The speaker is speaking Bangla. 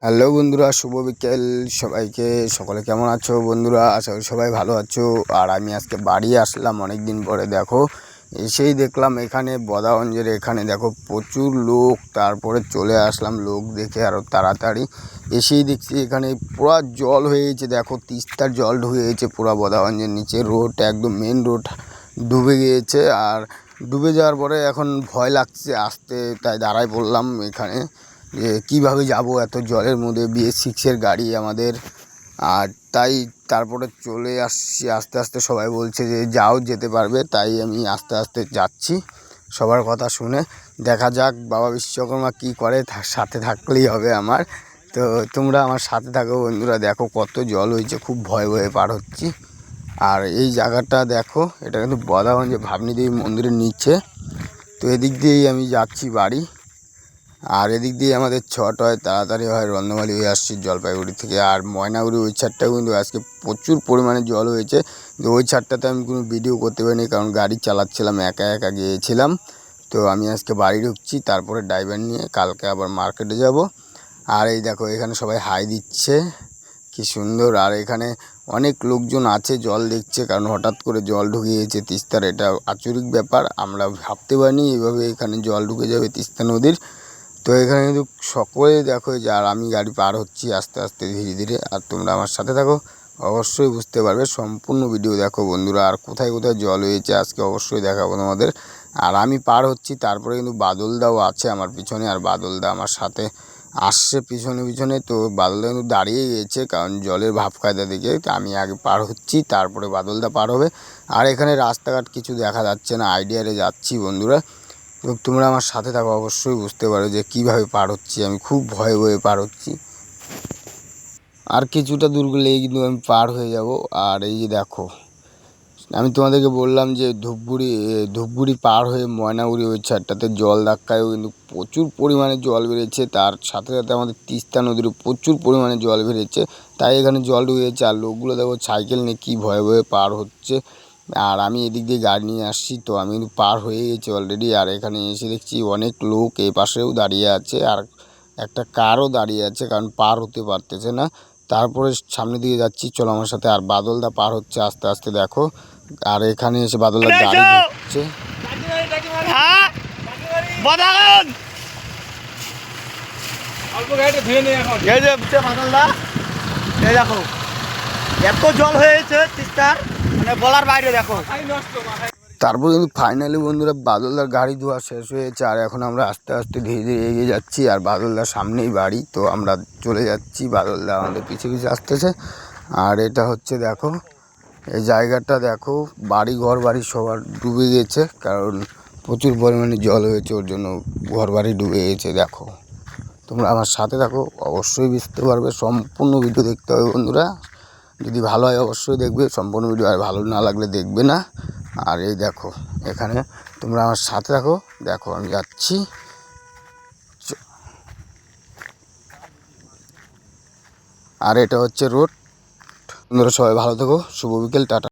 হ্যালো বন্ধুরা, শুভ বিকেল সবাইকে। সকলে কেমন আছো বন্ধুরা? আশা করি সবাই ভালো আছো। আর আমি আজকে বাড়ি আসলাম অনেক দিন পরে। দেখো, এসেই দেখলাম এখানে বদাগঞ্জের এখানে দেখো প্রচুর লোক। তারপরে চলে আসলাম লোক দেখে আরও তাড়াতাড়ি। এসেই দেখছি এখানে পুরো জল হয়ে গেছে। দেখো, তিস্তার জল ঢুকে গেছে পুরো বদাগঞ্জের নিচে। রোড একদম মেন রোড ডুবে গিয়েছে। আর ডুবে যাওয়ার পরে এখন ভয় লাগছে আসতে, তাই দাঁড়ায় পড়লাম এখানে যে কীভাবে যাব এত জলের মধ্যে। BS6-এর গাড়ি আমাদের। আর তাই তারপরে চলে আসছি আস্তে আস্তে। সবাই বলছে যে যাও, যেতে পারবে, তাই আমি আস্তে আস্তে যাচ্ছি সবার কথা শুনে। দেখা যাক বাবা বিশ্বকর্মা কী করে, সাথে থাকলেই হবে আমার। তো তোমরা আমার সাথে থাকো বন্ধুরা। দেখো কত জল হয়েছে, খুব ভয়ে ভয়ে পার হচ্ছি। আর এই জায়গাটা দেখো, এটা কিন্তু বদাগঞ্জে ভাবনী দেবী মন্দিরের নিচে। তো এদিক দিয়েই আমি যাচ্ছি বাড়ি। আর এদিক দিয়ে আমাদের ছট হয়, তাড়াতাড়ি হয়। রন্ধমালি হয়ে আসছি জলপাইগুড়ি থেকে। আর ময়নাগুড়ি ওই ছাড়টাও কিন্তু আজকে প্রচুর পরিমাণে জল হয়েছে। কিন্তু ওই ছাড়টাতে আমি কোনো ভিডিও করতে পারিনি, কারণ গাড়ি চালাচ্ছিলাম, একা একা গিয়েছিলাম। তো আমি আজকে বাড়ি ঢুকছি, তারপরে ড্রাইভার নিয়ে কালকে আবার মার্কেটে যাব। আর এই দেখো এখানে সবাই হাই দিচ্ছে, কি সুন্দর। আর এখানে অনেক লোকজন আছে, জল দেখছে, কারণ হঠাৎ করে জল ঢুকে গিয়েছে তিস্তার। এটা আচরিক ব্যাপার, আমরা ভাবতে পারিনি এইভাবে এখানে জল ঢুকে যাবে তিস্তা নদীর। তো এখানে কিন্তু সকলে দেখো যে, আর আমি গাড়ি পার হচ্ছি আস্তে আস্তে ধীরে ধীরে। আর তোমরা আমার সাথে থাকো, অবশ্যই বুঝতে পারবে। সম্পূর্ণ ভিডিও দেখো বন্ধুরা। আর কোথায় কোথায় জল হয়েছে আজকে অবশ্যই দেখাবো তোমাদের। আর আমি পার হচ্ছি, তারপরে কিন্তু বাদলদাও আছে আমার পিছনে। আর বাদলদা আমার সাথে আসছে পিছনে পিছনে। তো বাদলদা কিন্তু দাঁড়িয়ে গিয়েছে, কারণ জলের ভাব কায়দা দেখে। তো আমি আগে পার হচ্ছি, তারপরে বাদলদা পার হবে। আর এখানে রাস্তাঘাট কিছু দেখা যাচ্ছে না, আইডিয়ারে যাচ্ছি বন্ধুরা। তো তোমরা আমার সাথে থাকো, অবশ্যই বুঝতে পারো যে কীভাবে পার হচ্ছি। আমি খুব ভয়ে ভয়ে পার হচ্ছি। আর কিছুটা দূর গেলেই কিন্তু আমি পার হয়ে যাব। আর এই যে দেখো, আমি তোমাদেরকে বললাম যে ধূপগুড়ি পার হয়ে ময়নাগুড়ি ওই ছাড়টাতে জল ধাক্কায়ও কিন্তু প্রচুর পরিমাণে জল বেড়েছে। তার সাথে সাথে আমাদের তিস্তা নদীরও প্রচুর পরিমাণে জল বেড়েছে, তাই এখানে জল ঢুকেছে। আর লোকগুলো দেখো সাইকেল নিয়ে কী ভয়ে ভয়ে পার হচ্ছে। আর আমি এদিক দিয়ে গাড়ি নিয়ে আসছি, তো আমি কিন্তু পার হয়ে গেছি অলরেডি। আর এখানে এসে দেখছি অনেক লোক এই পাশেও দাঁড়িয়ে আছে, আর একটা কারও দাঁড়িয়ে আছে, কারণ পার হতে পারতেছে না। তারপরে সামনের দিকে যাচ্ছি, চলো আমার সাথে। আর বাদলদা পার হচ্ছে আস্তে আস্তে দেখো। আর এখানে এসে বাদলদার গাড়ি ঢুকছে। দেখো এত জল হয়েছে তিস্তার, মানে বলার বাইরে। দেখো তারপর কিন্তু ফাইনালি বন্ধুরা বাদলদার গাড়ি ধোয়া শেষ হয়েছে। আর এখন আমরা আস্তে আস্তে ধীরে ধীরে এগিয়ে যাচ্ছি। আর বাদলদার সামনেই বাড়ি, তো আমরা চলে যাচ্ছি। বাদলদা আমাদের পিছে পিছে আসতেছে। আর এটা হচ্ছে দেখো, এই জায়গাটা দেখো, বাড়ি ঘর বাড়ি সবার ডুবে গেছে, কারণ প্রচুর পরিমাণে জল হয়েছে, ওর জন্য ঘর বাড়ি ডুবে গেছে। দেখো, তোমরা আমার সাথে থাকো, অবশ্যই বুঝতে পারবে। সম্পূর্ণ ভিডিও দেখতে হবে বন্ধুরা। যদি ভালো হয় অবশ্যই দেখবে সম্পূর্ণ ভিডিও, আর ভালো না লাগলে দেখবে না। আর এই দেখো এখানে তোমরা আমার সাথে থাকো, দেখো আমি যাচ্ছি। আর এটা হচ্ছে রোড। তোমরা সবাই ভালো থেকো, শুভ বিকেল, টাটা।